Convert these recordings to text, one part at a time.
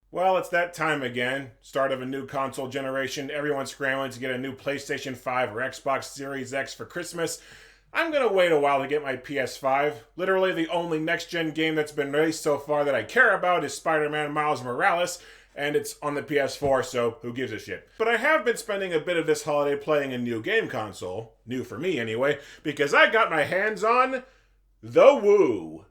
Well, it's that time again. Start of a new console generation. Everyone's scrambling to get a new PlayStation 5 or Xbox Series X for Christmas. I'm gonna wait a while to get my PS5. Literally, the only next gen game that's been released so far that I care about is Spider Man Miles Morales, and it's on the PS4, so who gives a shit? But I have been spending a bit of this holiday playing a new game console, new for me anyway, because I got my hands on the Wii.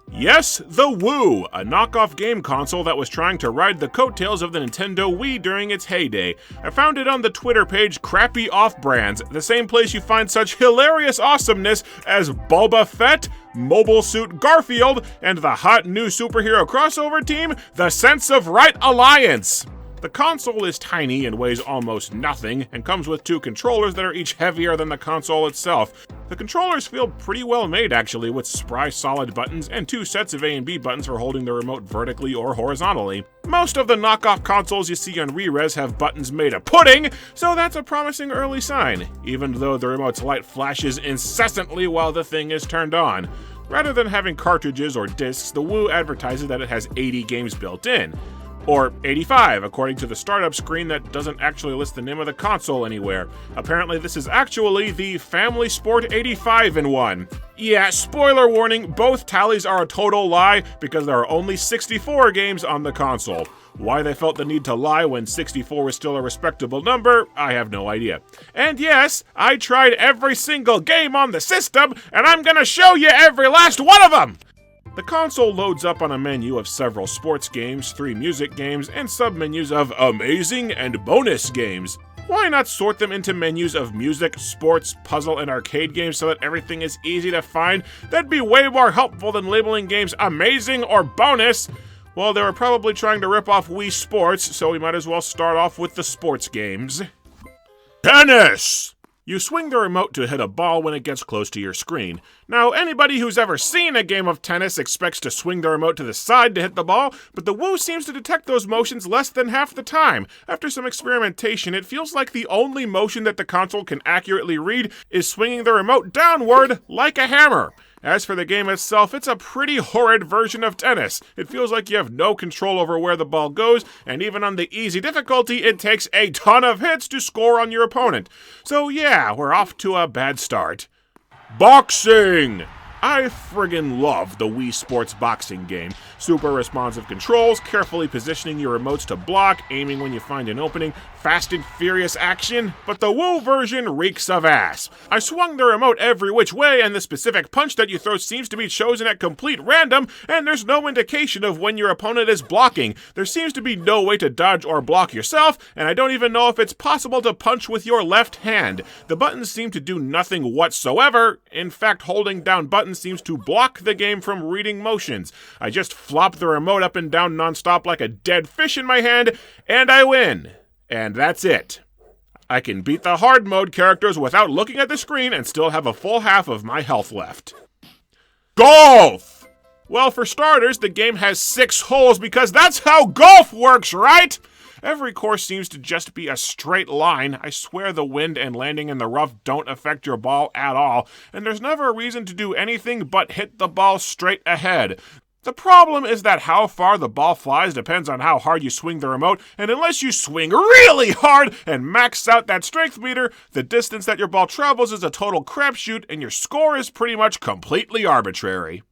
Yes, the Wii, a knockoff game console that was trying to ride the coattails of the Nintendo Wii during its heyday. I found it on the Twitter page Crappy Off Brands, the same place you find such hilarious awesomeness as Boba Fett, Mobile Suit Garfield, and the hot new superhero crossover team, the Sense of Right Alliance. The console is tiny and weighs almost nothing, and comes with two controllers that are each heavier than the console itself. The controllers feel pretty well made actually, with spry solid buttons and two sets of A and B buttons for holding the remote vertically or horizontally. Most of the knockoff consoles you see on re-res have buttons made of pudding, so that's a promising early sign, even though the remote's light flashes incessantly while the thing is turned on. Rather than having cartridges or discs, the Wii advertises that it has 80 games built in. Or 85, according to the startup screen that doesn't actually list the name of the console anywhere. Apparently this is actually the Family Sport 85-in-1. Yeah, spoiler warning, both tallies are a total lie because there are only 64 games on the console. Why they felt the need to lie when 64 was still a respectable number, I have no idea. And yes, I tried every single game on the system, and I'm gonna show you every last one of them! The console loads up on a menu of several sports games, 3 music games, and submenus of amazing and bonus games. Why not sort them into menus of music, sports, puzzle, and arcade games so that everything is easy to find? That'd be way more helpful than labeling games amazing or bonus. Well, they were probably trying to rip off Wii Sports, so we might as well start off with the sports games. Tennis! You swing the remote to hit a ball when it gets close to your screen. Now, anybody who's ever seen a game of tennis expects to swing the remote to the side to hit the ball, but the Wii seems to detect those motions less than half the time. After some experimentation, it feels like the only motion that the console can accurately read is swinging the remote downward like a hammer. As for the game itself, it's a pretty horrid version of tennis. It feels like you have no control over where the ball goes, and even on the easy difficulty, it takes a ton of hits to score on your opponent. So yeah, we're off to a bad start. Boxing! I friggin' love the Wii Sports boxing game. Super responsive controls, carefully positioning your remotes to block, aiming when you find an opening, fast and furious action, but the Wii version reeks of ass. I swung the remote every which way, and the specific punch that you throw seems to be chosen at complete random, and there's no indication of when your opponent is blocking. There seems to be no way to dodge or block yourself, and I don't even know if it's possible to punch with your left hand. The buttons seem to do nothing whatsoever. In fact, holding down buttons seems to block the game from reading motions. I just flop the remote up and down nonstop like a dead fish in my hand, and I win. And that's it. I can beat the hard mode characters without looking at the screen and still have a full half of my health left. Golf! Well, for starters, the game has 6 holes because that's how golf works, right? Every course seems to just be a straight line. I swear the wind and landing in the rough don't affect your ball at all, and there's never a reason to do anything but hit the ball straight ahead. The problem is that how far the ball flies depends on how hard you swing the remote, and unless you swing really hard and max out that strength meter, the distance that your ball travels is a total crapshoot, and your score is pretty much completely arbitrary.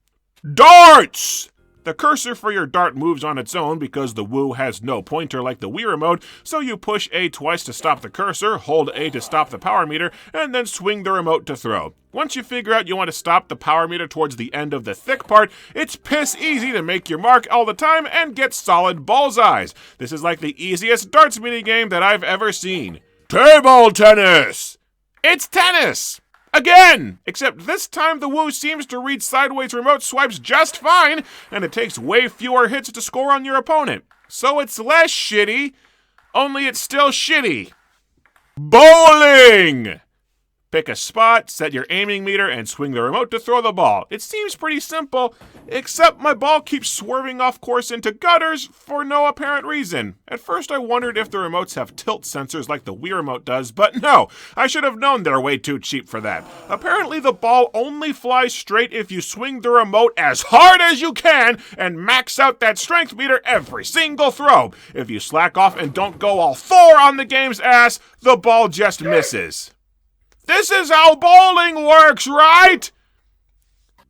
Darts! The cursor for your dart moves on its own because the Wii has no pointer like the Wii remote, so you push A twice to stop the cursor, hold A to stop the power meter, and then swing the remote to throw. Once you figure out you want to stop the power meter towards the end of the thick part, it's piss easy to make your mark all the time and get solid bullseyes. This is like the easiest darts minigame that I've ever seen. Table tennis! It's tennis! Again! Except this time the Wii seems to read sideways remote swipes just fine, and it takes way fewer hits to score on your opponent. So it's less shitty, only it's still shitty. Bowling! Pick a spot, set your aiming meter, and swing the remote to throw the ball. It seems pretty simple, except my ball keeps swerving off course into gutters for no apparent reason. At first I wondered if the remotes have tilt sensors like the Wii remote does, but no, I should have known they're way too cheap for that. Apparently the ball only flies straight if you swing the remote as hard as you can and max out that strength meter every single throw. If you slack off and don't go all four on the game's ass, the ball just misses. This is how bowling works, right?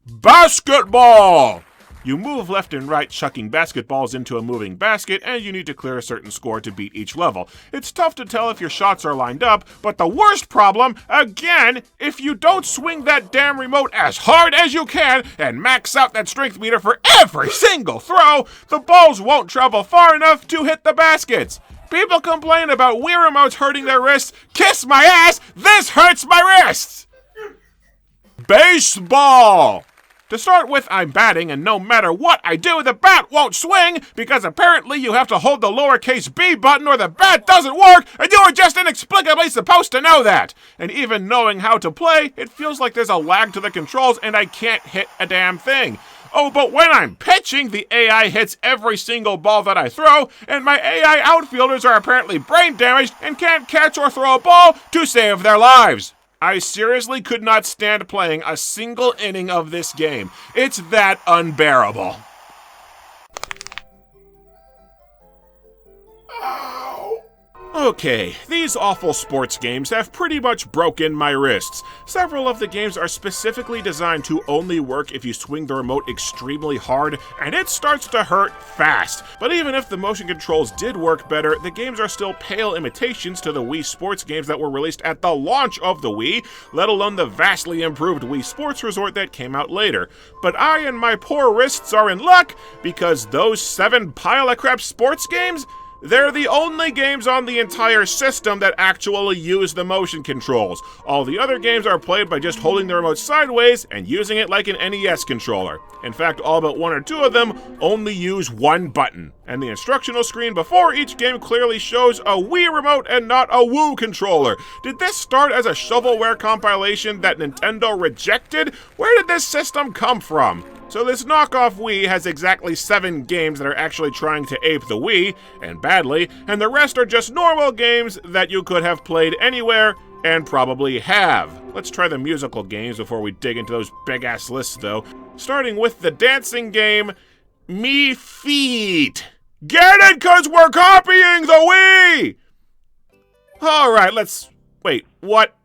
Basketball! You move left and right, chucking basketballs into a moving basket, and you need to clear a certain score to beat each level. It's tough to tell if your shots are lined up, but the worst problem, again, if you don't swing that damn remote as hard as you can and max out that strength meter for every single throw, the balls won't travel far enough to hit the baskets. People complain about Wii remotes hurting their wrists. Kiss my ass! This hurts my wrists! Baseball! To start with, I'm batting, and no matter what I do, the bat won't swing, because apparently you have to hold the lowercase b button or the bat doesn't work, and you were just inexplicably supposed to know that. And even knowing how to play, it feels like there's a lag to the controls and I can't hit a damn thing. Oh, but when I'm pitching, the AI hits every single ball that I throw, and my AI outfielders are apparently brain damaged and can't catch or throw a ball to save their lives. I seriously could not stand playing a single inning of this game. It's that unbearable. Okay, these awful sports games have pretty much broken my wrists. Several of the games are specifically designed to only work if you swing the remote extremely hard, and it starts to hurt fast. But even if the motion controls did work better, the games are still pale imitations to the Wii Sports games that were released at the launch of the Wii, let alone the vastly improved Wii Sports Resort that came out later. But I and my poor wrists are in luck, because those 7 pile-of-crap sports games, they're the only games on the entire system that actually use the motion controls. All the other games are played by just holding the remote sideways and using it like an NES controller. In fact, all but 1 or 2 of them only use one button. And the instructional screen before each game clearly shows a Wii remote and not a Woo controller. Did this start as a shovelware compilation that Nintendo rejected? Where did this system come from? So this knockoff Wii has exactly 7 games that are actually trying to ape the Wii, and badly, and the rest are just normal games that you could have played anywhere, and probably have. Let's try the musical games before we dig into those big-ass lists, though. Starting with the dancing game, Me Feet. Get it, 'cause we're copying the Wii! Alright, wait, what?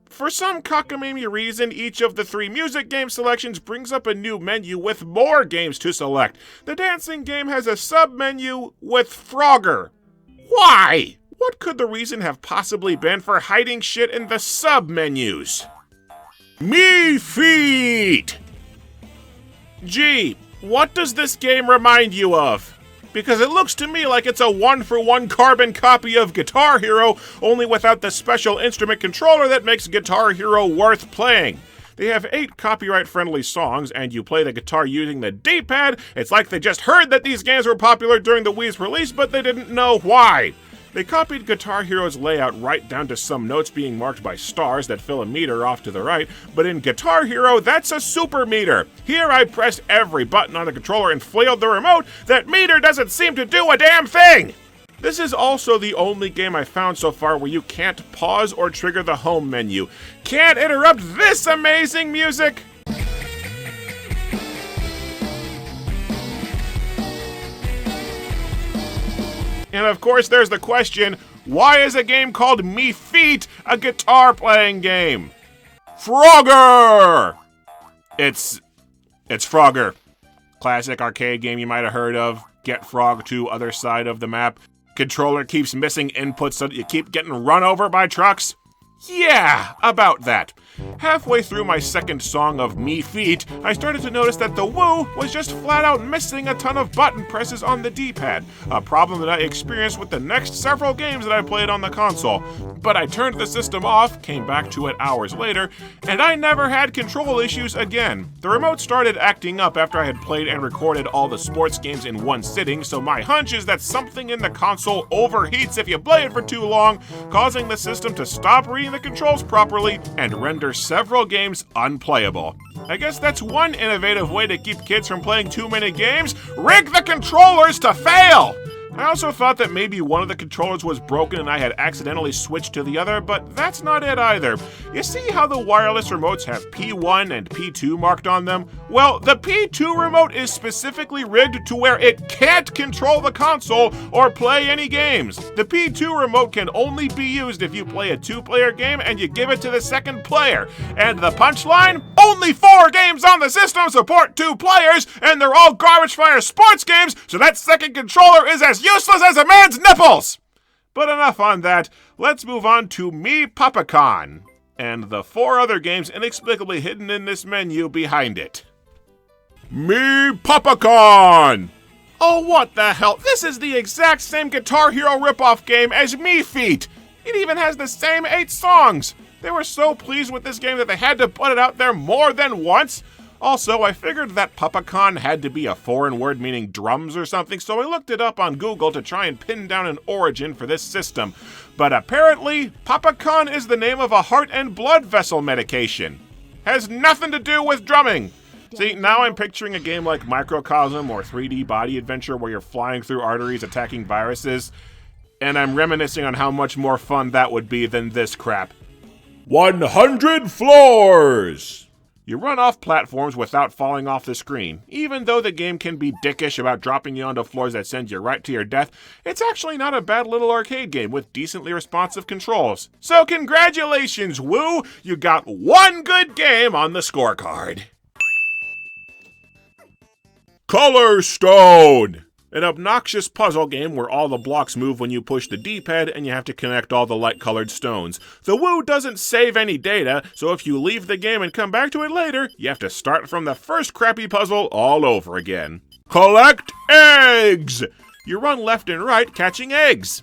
For some cockamamie reason, each of the 3 music game selections brings up a new menu with more games to select. The dancing game has a sub-menu with Frogger. Why? What could the reason have possibly been for hiding shit in the sub-menus? Me Feet! Gee, what does this game remind you of? Because it looks to me like it's a 1-for-1 carbon copy of Guitar Hero, only without the special instrument controller that makes Guitar Hero worth playing. They have 8 copyright-friendly songs, and you play the guitar using the D-pad. It's like they just heard that these games were popular during the Wii's release, but they didn't know why. They copied Guitar Hero's layout right down to some notes being marked by stars that fill a meter off to the right, but in Guitar Hero, that's a super meter. Here I pressed every button on the controller and flailed the remote. That meter doesn't seem to do a damn thing! This is also the only game I've found so far where you can't pause or trigger the home menu. Can't interrupt this amazing music! And of course there's the question, why is a game called Me Feet a guitar-playing game? Frogger! It's Frogger. Classic arcade game you might have heard of. Get Frog to other side of the map. Controller keeps missing inputs so that you keep getting run over by trucks. Yeah, about that. Halfway through my second song of Me Feet, I started to notice that the Woo was just flat out missing a ton of button presses on the D-pad, a problem that I experienced with the next several games that I played on the console. But I turned the system off, came back to it hours later, and I never had control issues again. The remote started acting up after I had played and recorded all the sports games in one sitting, so my hunch is that something in the console overheats if you play it for too long, causing the system to stop reading reading the controls properly and render several games unplayable. I guess that's one innovative way to keep kids from playing too many games. Rig the controllers to fail! I also thought that maybe one of the controllers was broken and I had accidentally switched to the other, but that's not it either. You see how the wireless remotes have P1 and P2 marked on them? Well, the P2 remote is specifically rigged to where it can't control the console or play any games. The P2 remote can only be used if you play a 2-player game and you give it to the second player. And the punchline? Only 4 games on the system support 2 players, and they're all garbage fire sports games, so that second controller is as useless as a man's nipples! But enough on that, let's move on to Me Papacon, and the 4 other games inexplicably hidden in this menu behind it. Me Papacon! Oh, what the hell? This is the exact same Guitar Hero ripoff game as Me Feet! It even has the same 8 songs! They were so pleased with this game that they had to put it out there more than once. Also, I figured that Papacon had to be a foreign word meaning drums or something, so I looked it up on Google to try and pin down an origin for this system. But apparently, Papacon is the name of a heart and blood vessel medication. Has nothing to do with drumming. See, now I'm picturing a game like Microcosm or 3D Body Adventure where you're flying through arteries attacking viruses, and I'm reminiscing on how much more fun that would be than this crap. 100 floors! You run off platforms without falling off the screen. Even though the game can be dickish about dropping you onto floors that send you right to your death, it's actually not a bad little arcade game with decently responsive controls. So congratulations, Woo! You got 1 good game on the scorecard. Color Stone! An obnoxious puzzle game where all the blocks move when you push the D-pad and you have to connect all the light-colored stones. The Woo doesn't save any data, so if you leave the game and come back to it later, you have to start from the first crappy puzzle all over again. Collect eggs! You run left and right catching eggs.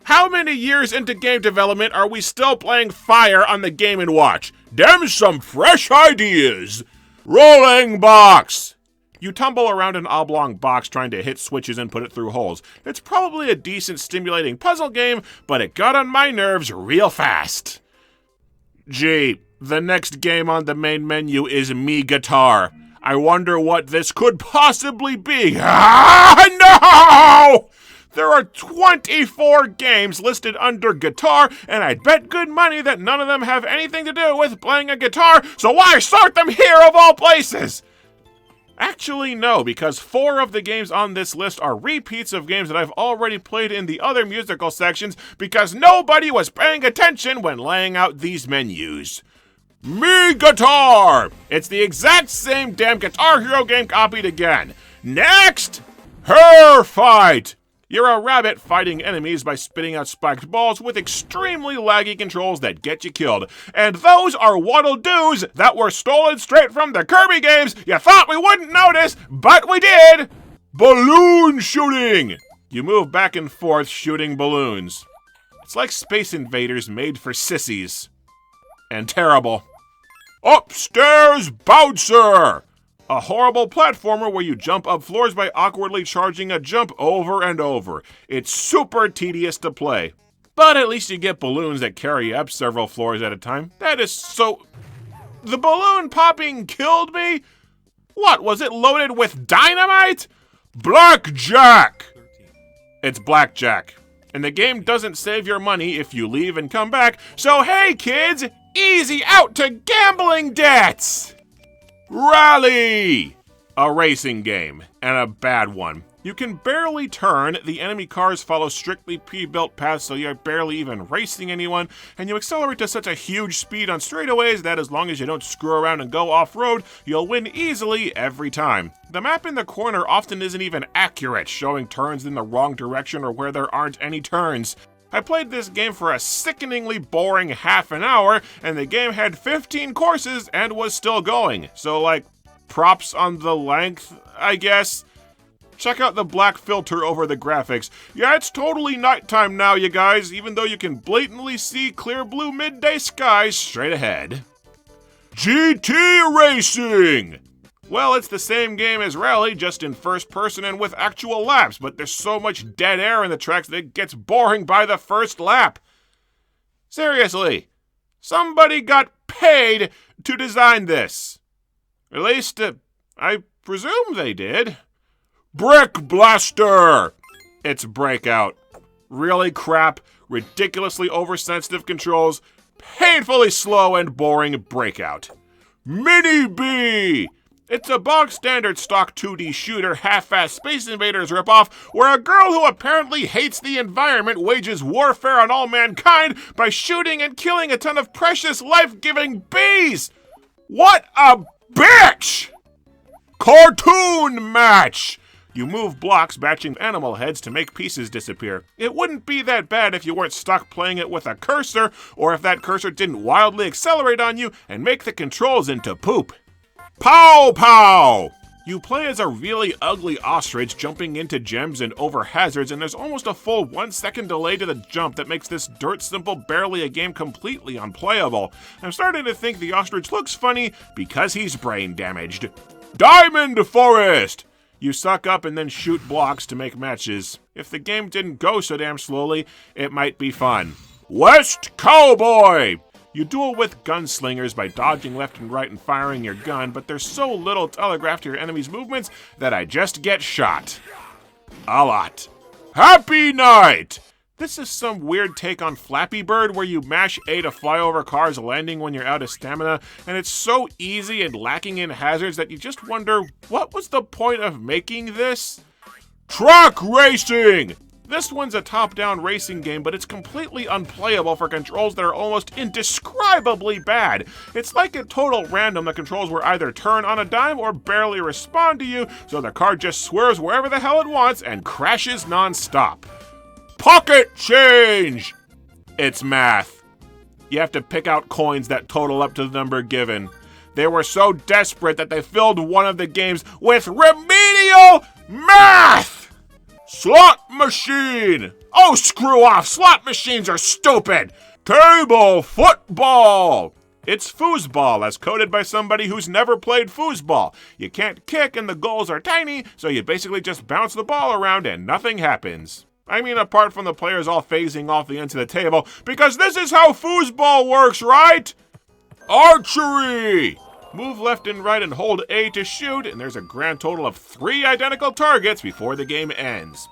How many years into game development are we still playing Fire on the Game & Watch? Damn some fresh ideas! Rolling box! You tumble around an oblong box trying to hit switches and put it through holes. It's probably a decent, stimulating puzzle game, but it got on my nerves real fast. Gee, the next game on the main menu is Me Guitar. I wonder what this could possibly be. Ah, no! There are 24 games listed under guitar, and I'd bet good money that none of them have anything to do with playing a guitar, so why sort them here of all places? Actually, no, because 4 of the games on this list are repeats of games that I've already played in the other musical sections because nobody was paying attention when laying out these menus. Me Guitar! It's the exact same damn Guitar Hero game copied again. Next! Hair Fight! You're a rabbit fighting enemies by spitting out spiked balls with extremely laggy controls that get you killed. And those are waddle-doos that were stolen straight from the Kirby games. You thought we wouldn't notice, but we did! Balloon shooting! You move back and forth shooting balloons. It's like Space Invaders made for sissies. And terrible. Upstairs Bouncer! A horrible platformer where you jump up floors by awkwardly charging a jump over and over. It's super tedious to play. But at least you get balloons that carry you up several floors at a time. That is so... The balloon popping killed me? What, was it loaded with dynamite? Blackjack! It's blackjack. And the game doesn't save your money if you leave and come back. So hey kids, easy out to gambling debts! Rally! A racing game, and a bad one. You can barely turn, the enemy cars follow strictly pre-built paths so you're barely even racing anyone, and you accelerate to such a huge speed on straightaways that as long as you don't screw around and go off-road, you'll win easily every time. The map in the corner often isn't even accurate, showing turns in the wrong direction or where there aren't any turns. I played this game for a sickeningly boring half an hour, and the game had 15 courses and was still going. So, like, props on the length, I guess. Check out the black filter over the graphics. Yeah, it's totally nighttime now, you guys, even though you can blatantly see clear blue midday skies straight ahead. GT Racing! Well, it's the same game as Rally, just in first person and with actual laps, but there's so much dead air in the tracks that it gets boring by the first lap. Seriously, somebody got paid to design this. At least, I presume they did. Brick Blaster! It's Breakout. Really crap, ridiculously oversensitive controls, painfully slow and boring Breakout. Mini B! It's a bog-standard stock 2D shooter, half-assed Space Invaders ripoff, where a girl who apparently hates the environment wages warfare on all mankind by shooting and killing a ton of precious, life-giving bees! What a bitch! Cartoon Match! You move blocks matching animal heads to make pieces disappear. It wouldn't be that bad if you weren't stuck playing it with a cursor, or if that cursor didn't wildly accelerate on you and make the controls into poop. Pow Pow! You play as a really ugly ostrich jumping into gems and over hazards, and there's almost a full 1 second delay to the jump that makes this dirt simple barely a game completely unplayable. I'm starting to think the ostrich looks funny because he's brain damaged. Diamond Forest! You suck up and then shoot blocks to make matches. If the game didn't go so damn slowly, it might be fun. West Cowboy! You duel with gunslingers by dodging left and right and firing your gun, but there's so little telegraph to your enemy's movements that I just get shot. A lot. Happy Night! This is some weird take on Flappy Bird where you mash A to fly over cars landing when you're out of stamina, and it's so easy and lacking in hazards that you just wonder, what was the point of making this? Truck Racing! This one's a top-down racing game, but it's completely unplayable for controls that are almost indescribably bad. It's like at total random, the controls will either turn on a dime or barely respond to you, so the car just swerves wherever the hell it wants and crashes non-stop. Pocket Change! It's math. You have to pick out coins that total up to the number given. They were so desperate that they filled one of the games with remedial math! Slot Machine! Oh, screw off! Slot machines are stupid! Table Football! It's foosball, as coded by somebody who's never played foosball. You can't kick and the goals are tiny, so you basically just bounce the ball around and nothing happens. I mean, apart from the players all phasing off the ends of the table, because this is how foosball works, right? Archery! Move left and right and hold A to shoot, and there's a grand total of 3 identical targets before the game ends.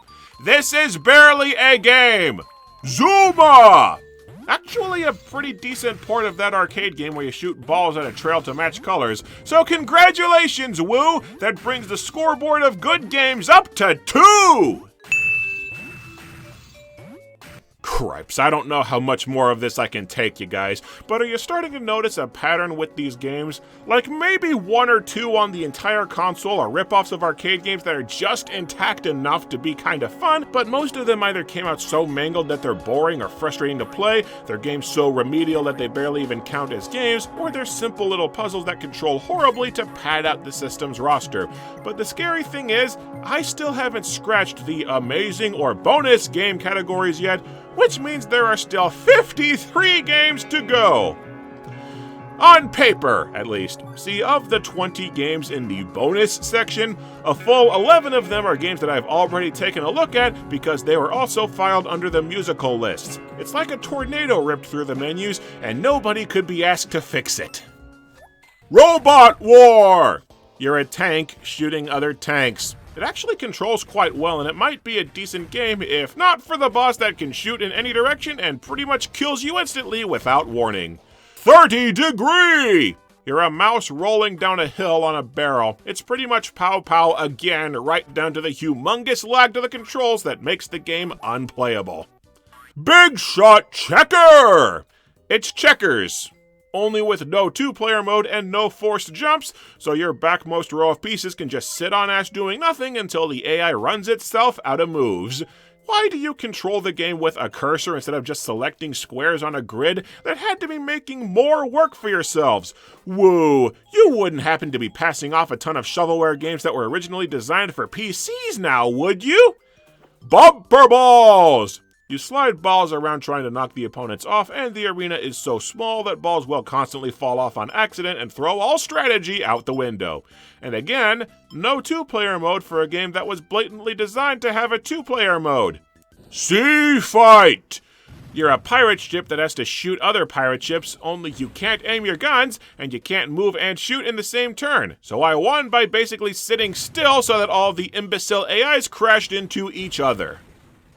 This is barely a game! Zuma! Actually a pretty decent port of that arcade game where you shoot balls at a trail to match colors. So congratulations, Woo! That brings the scoreboard of good games up to 2! Cripes, I don't know how much more of this I can take, you guys, but are you starting to notice a pattern with these games? Like maybe 1 or 2 on the entire console are ripoffs of arcade games that are just intact enough to be kind of fun, but most of them either came out so mangled that they're boring or frustrating to play, they're games so remedial that they barely even count as games, or they're simple little puzzles that control horribly to pad out the system's roster. But the scary thing is, I still haven't scratched the amazing or bonus game categories yet, which means there are still 53 games to go. On paper, at least. See, of the 20 games in the bonus section, a full 11 of them are games that I've already taken a look at because they were also filed under the musical lists. It's like a tornado ripped through the menus, and nobody could be asked to fix it. Robot War! You're a tank shooting other tanks. It actually controls quite well, and it might be a decent game if not for the boss that can shoot in any direction and pretty much kills you instantly without warning. 30 Degree! You're a mouse rolling down a hill on a barrel. It's pretty much Pow Pow again, right down to the humongous lag to the controls that makes the game unplayable. Big Shot Checker! It's checkers. Only with no 2-player mode and no forced jumps, so your backmost row of pieces can just sit on ash doing nothing until the AI runs itself out of moves. Why do you control the game with a cursor instead of just selecting squares on a grid that had to be making more work for yourselves? Woo, you wouldn't happen to be passing off a ton of shovelware games that were originally designed for PCs now, would you? Bumper Balls! You slide balls around trying to knock the opponents off, and the arena is so small that balls will constantly fall off on accident and throw all strategy out the window. And again, no 2-player mode for a game that was blatantly designed to have a 2-player mode. Sea Fight! You're a pirate ship that has to shoot other pirate ships, only you can't aim your guns, and you can't move and shoot in the same turn. So I won by basically sitting still so that all the imbecile AIs crashed into each other.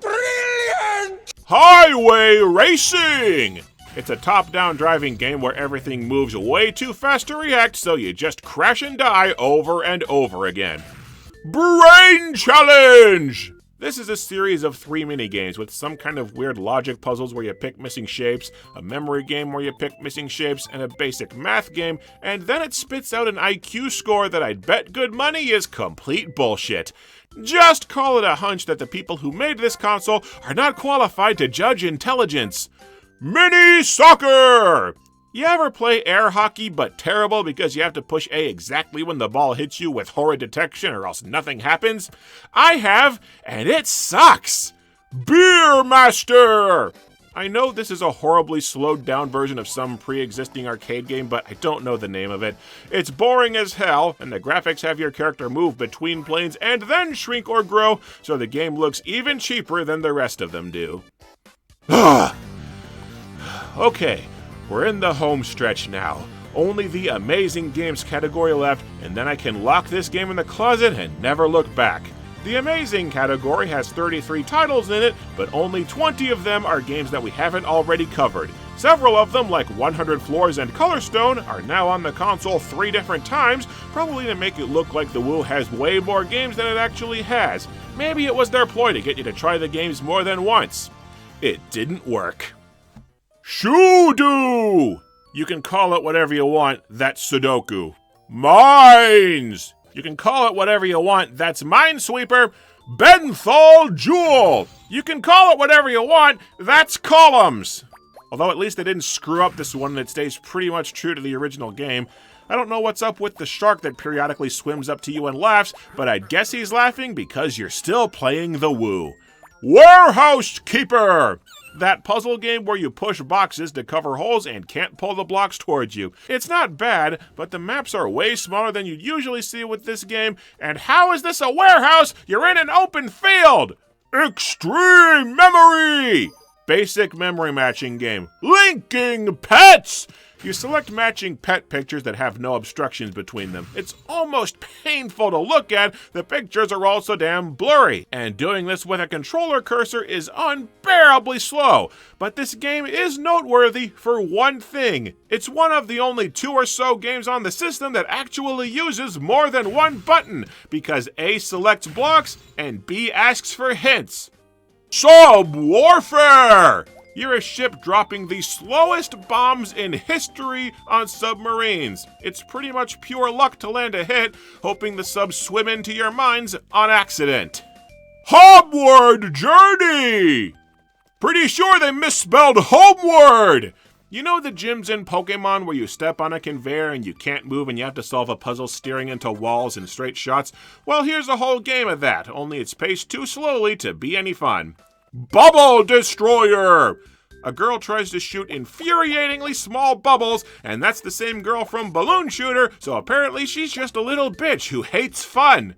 Brilliant! Highway Racing! It's a top-down driving game where everything moves way too fast to react, so you just crash and die over and over again. Brain Challenge! This is a series of 3 minigames with some kind of weird logic puzzles where you pick missing shapes, a memory game where you pick missing shapes, and a basic math game, and then it spits out an IQ score that I'd bet good money is complete bullshit. Just call it a hunch that the people who made this console are not qualified to judge intelligence. Mini Soccer! You ever play air hockey but terrible because you have to push A exactly when the ball hits you with horrid detection or else nothing happens? I have, and it sucks! Beer Master! I know this is a horribly slowed down version of some pre-existing arcade game, but I don't know the name of it. It's boring as hell, and the graphics have your character move between planes and then shrink or grow, so the game looks even cheaper than the rest of them do. Okay. We're in the home stretch now. Only the amazing games category left, and then I can lock this game in the closet and never look back. The amazing category has 33 titles in it, but only 20 of them are games that we haven't already covered. Several of them, like 100 Floors and Colorstone, are now on the console 3 different times, probably to make it look like the Wii has way more games than it actually has. Maybe it was their ploy to get you to try the games more than once. It didn't work. Shoodoo! You can call it whatever you want, that's Sudoku. Mines! You can call it whatever you want, that's Minesweeper. Benthal Jewel! You can call it whatever you want, that's Columns. Although at least they didn't screw up this one and it stays pretty much true to the original game. I don't know what's up with the shark that periodically swims up to you and laughs, but I'd guess he's laughing because you're still playing the Woo. Warehouse Keeper! That puzzle game where you push boxes to cover holes and can't pull the blocks towards you. It's not bad, but the maps are way smaller than you usually see with this game, and how is this a warehouse? You're in an open field! Extreme Memory! Basic memory matching game. Linking Pets! You select matching pet pictures that have no obstructions between them. It's almost painful to look at. The pictures are also damn blurry. And doing this with a controller cursor is unbearably slow. But this game is noteworthy for one thing. It's one of the only 2 or so games on the system that actually uses more than one button, because A selects blocks and B asks for hints. Sub-Warfare! You're a ship dropping the slowest bombs in history on submarines. It's pretty much pure luck to land a hit, hoping the subs swim into your mines on accident. Homeward Journey! Pretty sure they misspelled Homeward! You know the gyms in Pokemon where you step on a conveyor and you can't move and you have to solve a puzzle steering into walls and straight shots? Well, here's a whole game of that, only it's paced too slowly to be any fun. Bubble Destroyer! A girl tries to shoot infuriatingly small bubbles, and that's the same girl from Balloon Shooter, so apparently she's just a little bitch who hates fun.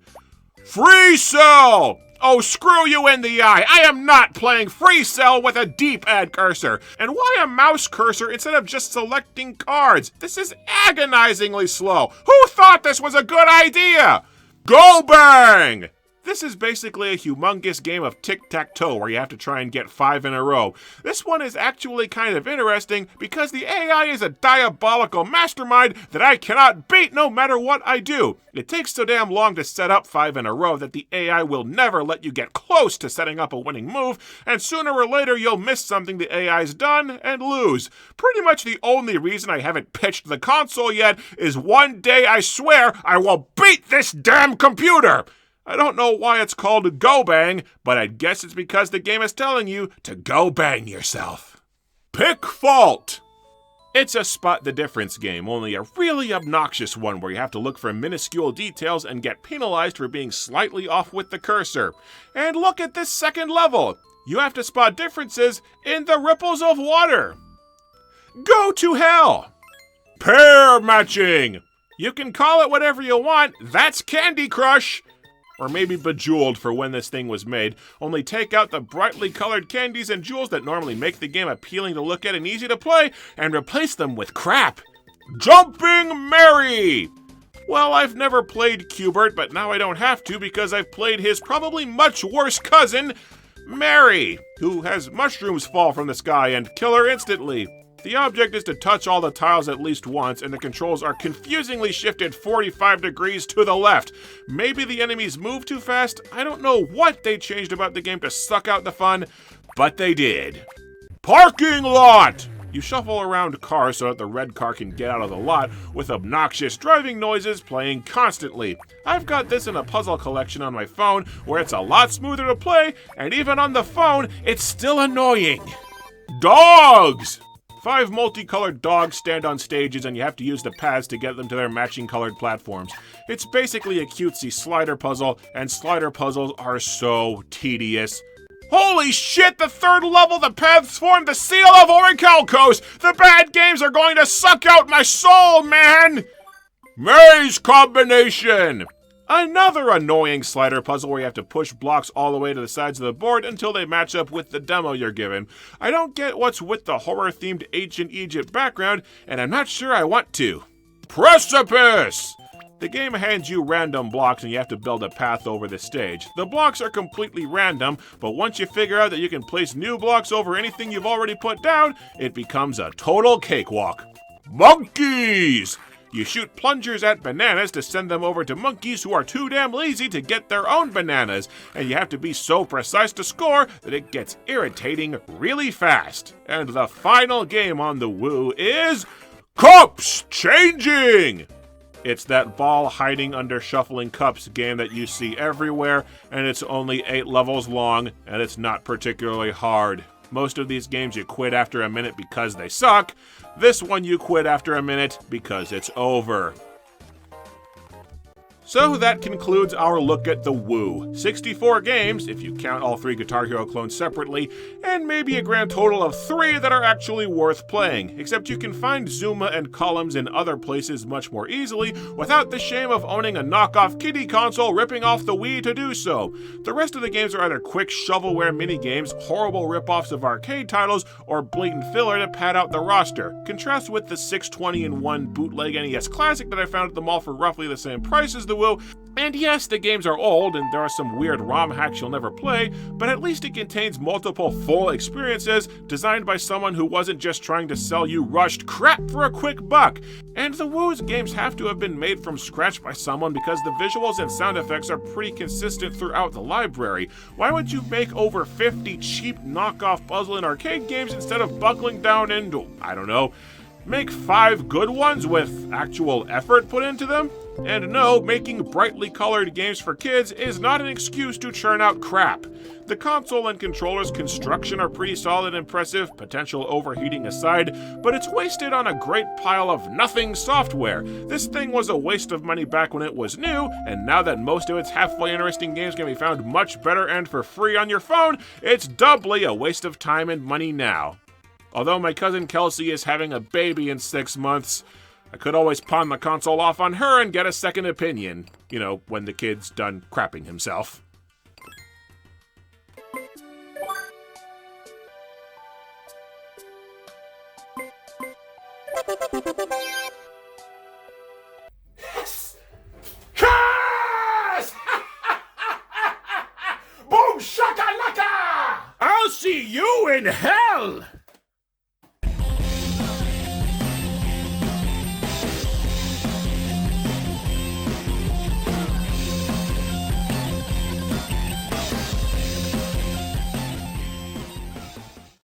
Free Cell! Oh, screw you in the eye! I am not playing Free Cell with a D-pad cursor! And why a mouse cursor instead of just selecting cards? This is agonizingly slow! Who thought this was a good idea? Go Bang! This is basically a humongous game of tic-tac-toe where you have to try and get 5 in a row. This one is actually kind of interesting because the AI is a diabolical mastermind that I cannot beat no matter what I do. It takes so damn long to set up 5 in a row that the AI will never let you get close to setting up a winning move, and sooner or later you'll miss something the AI's done and lose. Pretty much the only reason I haven't pitched the console yet is one day I swear I will beat this damn computer! I don't know why it's called Go Bang, but I guess it's because the game is telling you to go bang yourself. Pick Fault! It's a spot the difference game, only a really obnoxious one where you have to look for minuscule details and get penalized for being slightly off with the cursor. And look at this second level! You have to spot differences in the ripples of water. Go to hell! Pair matching! You can call it whatever you want, that's Candy Crush! or maybe Bejeweled for when this thing was made, only take out the brightly colored candies and jewels that normally make the game appealing to look at and easy to play, and replace them with crap. Jumping Mary! Well, I've never played Q*bert, but now I don't have to because I've played his probably much worse cousin, Mary, who has mushrooms fall from the sky and kill her instantly. The object is to touch all the tiles at least once, and the controls are confusingly shifted 45 degrees to the left. Maybe the enemies move too fast? I don't know what they changed about the game to suck out the fun, but they did. Parking lot! You shuffle around cars so that the red car can get out of the lot, with obnoxious driving noises playing constantly. I've got this in a puzzle collection on my phone, where it's a lot smoother to play, and even on the phone, it's still annoying. Dogs! 5 multicolored dogs stand on stages and you have to use the paths to get them to their matching colored platforms. It's basically a cutesy slider puzzle, and slider puzzles are so tedious. Holy shit, the 3rd level, the paths form the seal of Orichalcos! The bad games are going to suck out my soul, man! Maze combination! Another annoying slider puzzle where you have to push blocks all the way to the sides of the board until they match up with the demo you're given. I don't get what's with the horror-themed ancient Egypt background, and I'm not sure I want to. Precipice! The game hands you random blocks and you have to build a path over the stage. The blocks are completely random, but once you figure out that you can place new blocks over anything you've already put down, it becomes a total cakewalk. Monkeys! You shoot plungers at bananas to send them over to monkeys who are too damn lazy to get their own bananas, and you have to be so precise to score that it gets irritating really fast. And the final game on the Woo is Cups Changing! It's that ball hiding under shuffling cups game that you see everywhere, and it's only 8 levels long, and it's not particularly hard. Most of these games you quit after a minute because they suck. This one you quit after a minute because it's over. So that concludes our look at the Woo. 64 games, if you count all 3 Guitar Hero clones separately, and maybe a grand total of 3 that are actually worth playing, except you can find Zuma and columns in other places much more easily without the shame of owning a knockoff kiddie console ripping off the Wii to do so. The rest of the games are either quick shovelware minigames, horrible ripoffs of arcade titles, or blatant filler to pad out the roster. Contrast with the 620-in-1 bootleg NES Classic that I found at the mall for roughly the same price as the Woo. And yes, the games are old and there are some weird ROM hacks you'll never play, but at least it contains multiple full experiences designed by someone who wasn't just trying to sell you rushed crap for a quick buck. And the Woo's games have to have been made from scratch by someone because the visuals and sound effects are pretty consistent throughout the library. Why would you make over 50 cheap knockoff puzzle and arcade games instead of buckling down into, I don't know, make 5 good ones with actual effort put into them? And no, making brightly colored games for kids is not an excuse to churn out crap. The console and controller's construction are pretty solid and impressive, potential overheating aside, but it's wasted on a great pile of nothing software. This thing was a waste of money back when it was new, and now that most of its halfway interesting games can be found much better and for free on your phone, it's doubly a waste of time and money now. Although my cousin Kelsey is having a baby in 6 months, I could always pawn the console off on her and get a second opinion. You know, when the kid's done crapping himself. Yes! Yes! Boom shakalaka! I'll see you in hell!